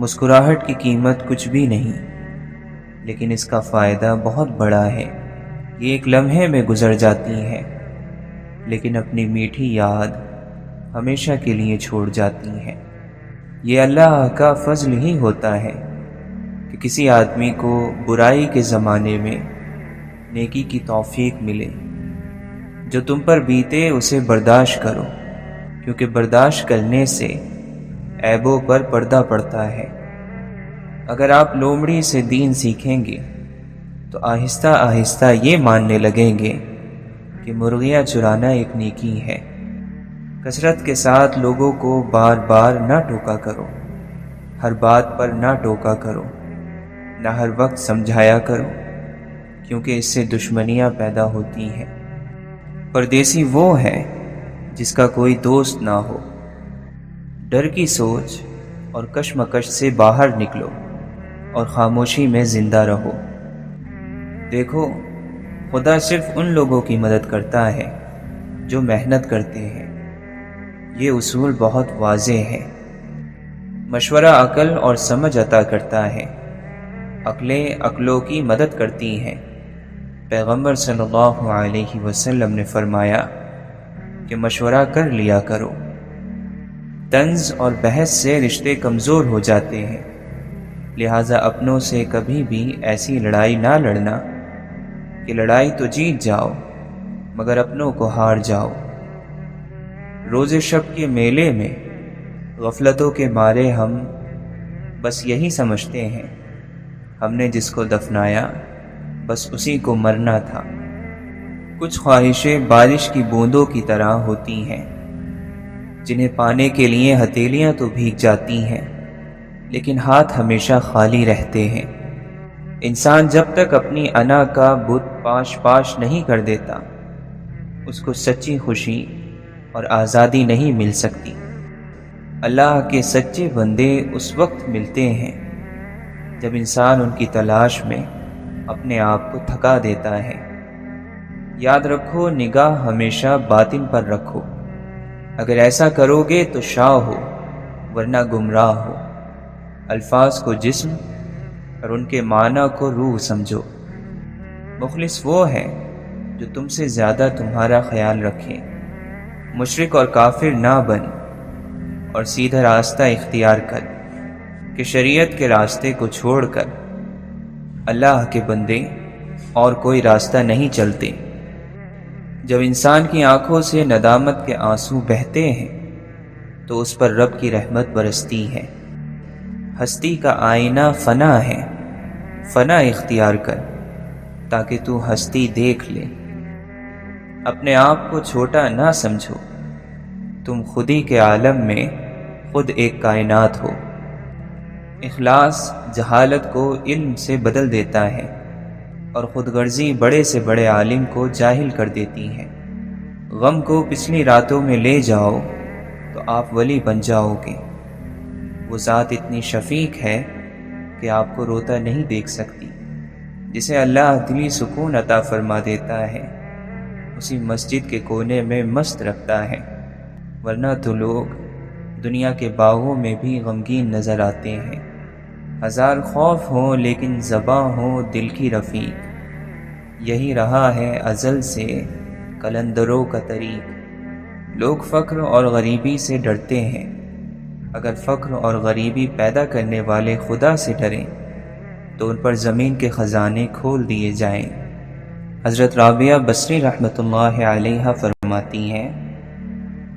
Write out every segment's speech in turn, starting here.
مسکراہٹ کی قیمت کچھ بھی نہیں، لیکن اس کا فائدہ بہت بڑا ہے۔ یہ ایک لمحے میں گزر جاتی ہے، لیکن اپنی میٹھی یاد ہمیشہ کے لیے چھوڑ جاتی ہے۔ یہ اللہ کا فضل ہی ہوتا ہے کہ کسی آدمی کو برائی کے زمانے میں نیکی کی توفیق ملے۔ جو تم پر بیتے اسے برداشت کرو، کیونکہ برداشت کرنے سے عیبوں پر پردہ پڑتا ہے۔ اگر آپ لومڑی سے دین سیکھیں گے تو آہستہ آہستہ یہ ماننے لگیں گے کہ مرغیاں چرانا ایک نیکی ہے۔ کثرت کے ساتھ لوگوں کو بار بار نہ ٹوکا کرو، ہر بات پر نہ ٹوکا کرو، نہ ہر وقت سمجھایا کرو، کیونکہ اس سے دشمنیاں پیدا ہوتی ہیں۔ پردیسی وہ ہے جس کا کوئی دوست نہ ہو۔ ڈر کی سوچ اور کشمکش سے باہر نکلو اور خاموشی میں زندہ رہو۔ دیکھو، خدا صرف ان لوگوں کی مدد کرتا ہے جو محنت کرتے ہیں۔ یہ اصول بہت واضح ہے۔ مشورہ عقل اور سمجھ عطا کرتا ہے، عقلیں عقلوں کی مدد کرتی ہیں۔ پیغمبر صلی اللہ علیہ وسلم نے فرمایا کہ مشورہ کر لیا کرو۔ طنز اور بحث سے رشتے کمزور ہو جاتے ہیں، لہٰذا اپنوں سے کبھی بھی ایسی لڑائی نہ لڑنا کہ لڑائی تو جیت جاؤ مگر اپنوں کو ہار جاؤ۔ روز شب کے میلے میں غفلتوں کے مارے ہم بس یہی سمجھتے ہیں ہم نے جس کو دفنایا بس اسی کو مرنا تھا۔ کچھ خواہشیں بارش کی بوندوں کی طرح ہوتی ہیں، جنہیں پانے کے لیے ہتھیلیاں تو بھیگ جاتی ہیں لیکن ہاتھ ہمیشہ خالی رہتے ہیں۔ انسان جب تک اپنی انا کا بت پاش پاش نہیں کر دیتا، اس کو سچی خوشی اور آزادی نہیں مل سکتی۔ اللہ کے سچے بندے اس وقت ملتے ہیں جب انسان ان کی تلاش میں اپنے آپ کو تھکا دیتا ہے۔ یاد رکھو، نگاہ ہمیشہ باطن پر رکھو۔ اگر ایسا کرو گے تو شاہ ہو ورنہ گمراہ ہو۔ الفاظ کو جسم اور ان کے معنی کو روح سمجھو۔ مخلص وہ ہے جو تم سے زیادہ تمہارا خیال رکھے۔ مشرک اور کافر نہ بن اور سیدھا راستہ اختیار کر کہ شریعت کے راستے کو چھوڑ کر اللہ کے بندے اور کوئی راستہ نہیں چلتے۔ جب انسان کی آنکھوں سے ندامت کے آنسو بہتے ہیں تو اس پر رب کی رحمت برستی ہے۔ ہستی کا آئینہ فنا ہے، فنا اختیار کر تاکہ تو ہستی دیکھ لے۔ اپنے آپ کو چھوٹا نہ سمجھو، تم خودی کے عالم میں خود ایک کائنات ہو۔ اخلاص جہالت کو علم سے بدل دیتا ہے اور خود غرضی بڑے سے بڑے عالم کو جاہل کر دیتی ہے۔ غم کو پچھلی راتوں میں لے جاؤ تو آپ ولی بن جاؤ گے۔ وہ ذات اتنی شفیق ہے کہ آپ کو روتا نہیں دیکھ سکتی۔ جسے اللہ دلی سکون عطا فرما دیتا ہے، اسی مسجد کے کونے میں مست رکھتا ہے، ورنہ تو لوگ دنیا کے باغوں میں بھی غمگین نظر آتے ہیں۔ ہزار خوف ہوں لیکن زباں ہوں دل کی رفیق، یہی رہا ہے ازل سے قلندروں کا طریق۔ لوگ فقر اور غریبی سے ڈرتے ہیں، اگر فقر اور غریبی پیدا کرنے والے خدا سے ڈریں تو ان پر زمین کے خزانے کھول دیے جائیں۔ حضرت رابعہ بصری رحمۃ اللہ علیہ فرماتی ہیں،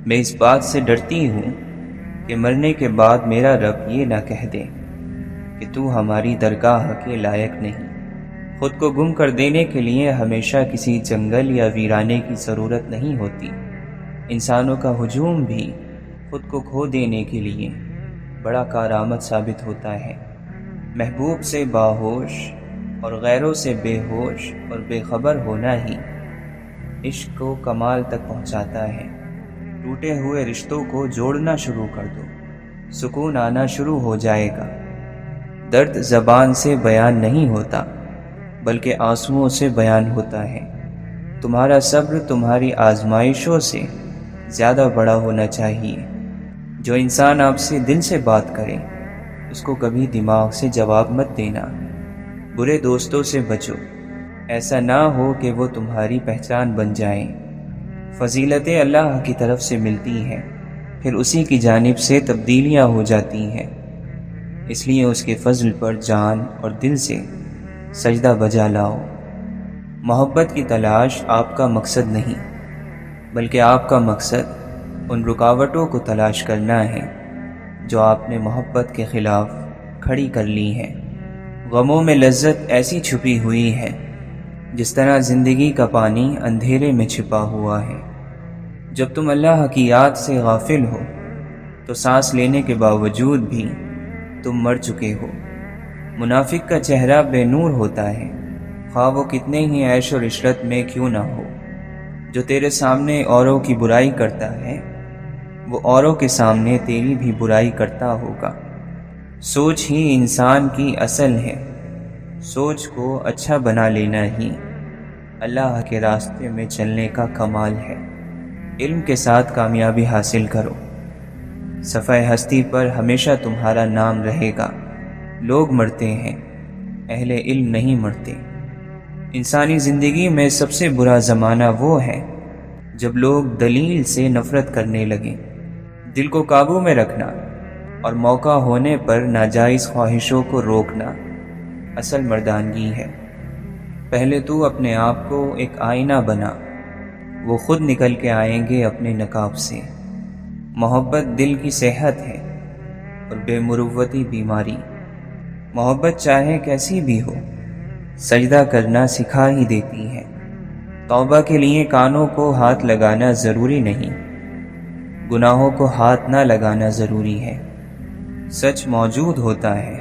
میں اس بات سے ڈرتی ہوں کہ مرنے کے بعد میرا رب یہ نہ کہہ دے کہ تو ہماری درگاہ کے لائق نہیں۔ خود کو گم کر دینے کے لیے ہمیشہ کسی جنگل یا ویرانے کی ضرورت نہیں ہوتی۔ انسانوں کا ہجوم بھی خود کو کھو دینے کے لیے بڑا کارآمد ثابت ہوتا ہے۔ محبوب سے باہوش اور غیروں سے بے ہوش اور بے خبر ہونا ہی عشق کو کمال تک پہنچاتا ہے۔ ٹوٹے ہوئے رشتوں کو جوڑنا شروع کر دو، سکون آنا شروع ہو جائے گا۔ درد زبان سے بیان نہیں ہوتا بلکہ آنسوؤں سے بیان ہوتا ہے۔ تمہارا صبر تمہاری آزمائشوں سے زیادہ بڑا ہونا چاہیے۔ جو انسان آپ سے دل سے بات کرے اس کو کبھی دماغ سے جواب مت دینا۔ برے دوستوں سے بچو، ایسا نہ ہو کہ وہ تمہاری پہچان بن جائیں۔ فضیلتیں اللہ کی طرف سے ملتی ہیں، پھر اسی کی جانب سے تبدیلیاں ہو جاتی ہیں، اس لیے اس کے فضل پر جان اور دل سے سجدہ بجا لاؤ۔ محبت کی تلاش آپ کا مقصد نہیں، بلکہ آپ کا مقصد ان رکاوٹوں کو تلاش کرنا ہے جو آپ نے محبت کے خلاف کھڑی کر لی ہیں۔ غموں میں لذت ایسی چھپی ہوئی ہے جس طرح زندگی کا پانی اندھیرے میں چھپا ہوا ہے۔ جب تم اللہ کی یاد سے غافل ہو تو سانس لینے کے باوجود بھی تم مر چکے ہو۔ منافق کا چہرہ بے نور ہوتا ہے، خواہ وہ کتنے ہی عیش و عشرت میں کیوں نہ ہو۔ جو تیرے سامنے اوروں کی برائی کرتا ہے، وہ اوروں کے سامنے تیری بھی برائی کرتا ہوگا۔ سوچ ہی انسان کی اصل ہے، سوچ کو اچھا بنا لینا ہی اللہ کے راستے میں چلنے کا کمال ہے۔ علم کے ساتھ کامیابی حاصل کرو، صفحہ ہستی پر ہمیشہ تمہارا نام رہے گا۔ لوگ مرتے ہیں، اہل علم نہیں مرتے۔ انسانی زندگی میں سب سے برا زمانہ وہ ہے جب لوگ دلیل سے نفرت کرنے لگیں۔ دل کو قابو میں رکھنا اور موقع ہونے پر ناجائز خواہشوں کو روکنا اصل مردانگی ہے۔ پہلے تو اپنے آپ کو ایک آئینہ بنا، وہ خود نکل کے آئیں گے اپنے نقاب سے۔ محبت دل کی صحت ہے اور بے مروتی بیماری۔ محبت چاہے کیسی بھی ہو، سجدہ کرنا سکھا ہی دیتی ہے۔ توبہ کے لیے کانوں کو ہاتھ لگانا ضروری نہیں، گناہوں کو ہاتھ نہ لگانا ضروری ہے۔ سچ موجود ہوتا ہے،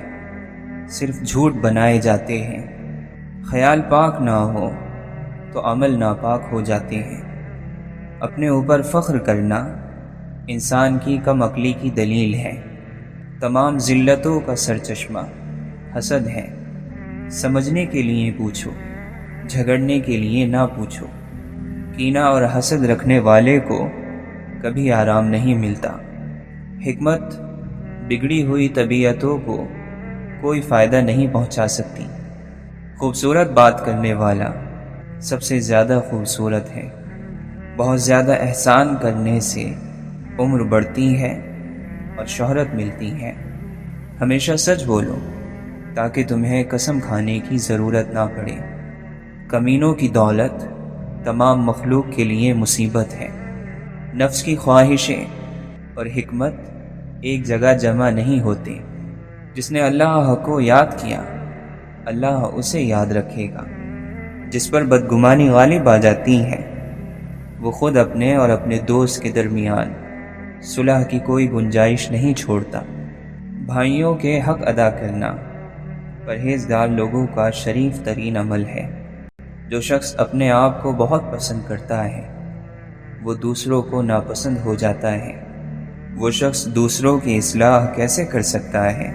صرف جھوٹ بنائے جاتے ہیں۔ خیال پاک نہ ہو تو عمل ناپاک ہو جاتے ہیں۔ اپنے اوپر فخر کرنا انسان کی کم عقلی کی دلیل ہے۔ تمام ذلتوں کا سرچشمہ حسد ہے۔ سمجھنے کے لیے پوچھو، جھگڑنے کے لیے نہ پوچھو۔ کینہ اور حسد رکھنے والے کو کبھی آرام نہیں ملتا۔ حکمت بگڑی ہوئی طبیعتوں کو کوئی فائدہ نہیں پہنچا سکتی۔ خوبصورت بات کرنے والا سب سے زیادہ خوبصورت ہے۔ بہت زیادہ احسان کرنے سے عمر بڑھتی ہے اور شہرت ملتی ہے۔ ہمیشہ سچ بولو تاکہ تمہیں قسم کھانے کی ضرورت نہ پڑے۔ کمینوں کی دولت تمام مخلوق کے لیے مصیبت ہے۔ نفس کی خواہشیں اور حکمت ایک جگہ جمع نہیں ہوتے۔ جس نے اللہ کو یاد کیا، اللہ اسے یاد رکھے گا۔ جس پر بدگمانی غالب آ جاتی ہے، وہ خود اپنے اور اپنے دوست کے درمیان صلح کی کوئی گنجائش نہیں چھوڑتا۔ بھائیوں کے حق ادا کرنا پرہیزگار لوگوں کا شریف ترین عمل ہے۔ جو شخص اپنے آپ کو بہت پسند کرتا ہے، وہ دوسروں کو ناپسند ہو جاتا ہے۔ وہ شخص دوسروں کی اصلاح کیسے کر سکتا ہے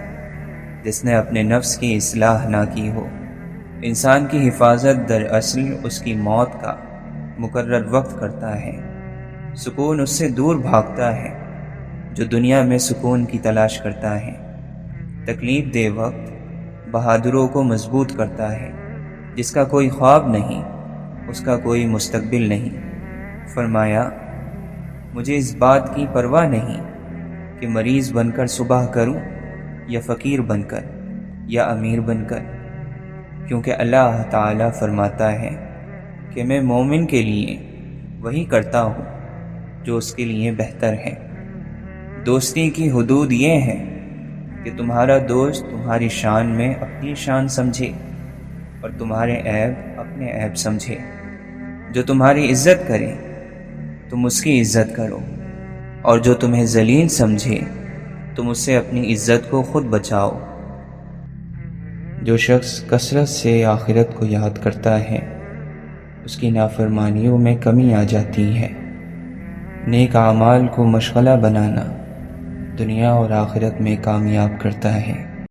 جس نے اپنے نفس کی اصلاح نہ کی ہو؟ انسان کی حفاظت دراصل اس کی موت کا مقرر وقت کرتا ہے۔ سکون اس سے دور بھاگتا ہے جو دنیا میں سکون کی تلاش کرتا ہے۔ تکلیف دہ وقت بہادروں کو مضبوط کرتا ہے۔ جس کا کوئی خواب نہیں، اس کا کوئی مستقبل نہیں۔ فرمایا، مجھے اس بات کی پرواہ نہیں کہ مریض بن کر صبح کروں یا فقیر بن کر یا امیر بن کر، کیونکہ اللہ تعالیٰ فرماتا ہے کہ میں مومن کے لیے وہی کرتا ہوں جو اس کے لیے بہتر ہے۔ دوستی کی حدود یہ ہے کہ تمہارا دوست تمہاری شان میں اپنی شان سمجھے اور تمہارے عیب اپنے عیب سمجھے۔ جو تمہاری عزت کرے تم اس کی عزت کرو، اور جو تمہیں ذلیل سمجھے تم اس سے اپنی عزت کو خود بچاؤ۔ جو شخص کثرت سے آخرت کو یاد کرتا ہے، اس کی نافرمانیوں میں کمی آ جاتی ہے۔ نیک اعمال کو مشغلہ بنانا دنیا اور آخرت میں کامیاب کرتا ہے۔